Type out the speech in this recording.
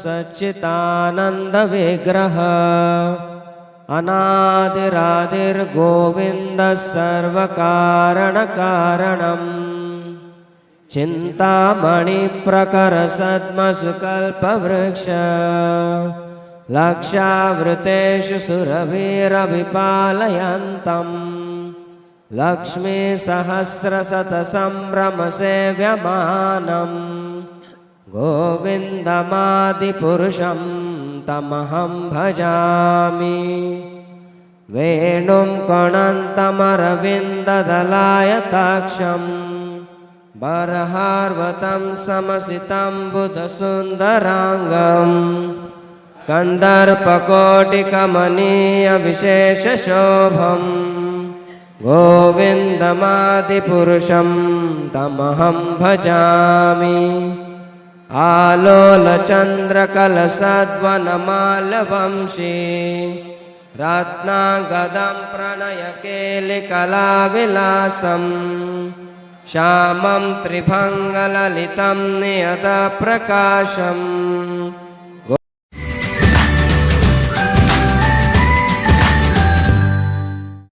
सच्चिदानन्दविग्रह अनादिरादिर्गोविन्दः सर्वकारणकारणम् चिन्तामणिप्रकरसद्मसुकल्पवृक्ष लक्षावृतेषु सुरभिरभिपालयन्तम् लक्ष्मीसहस्रशतसम्भ्रमसेव्यमानम् गोविन्दमादिपुरुषं तमहं भजामि वेणुं कणन्तमरविन्ददलायताक्षम् बर्हार्वतं समसितं बुधसुन्दराङ्गम् कन्दर्पकोटिकमनीयविशेषशोभम् गोविन्दमादिपुरुषं तमहं भजामि आलोलचन्द्रकलसद्वनमालवंशी रत्नागदं प्रणयकेलिकलाविलासम् श्यामं त्रिभङ्गललितं नियतप्रकाशम्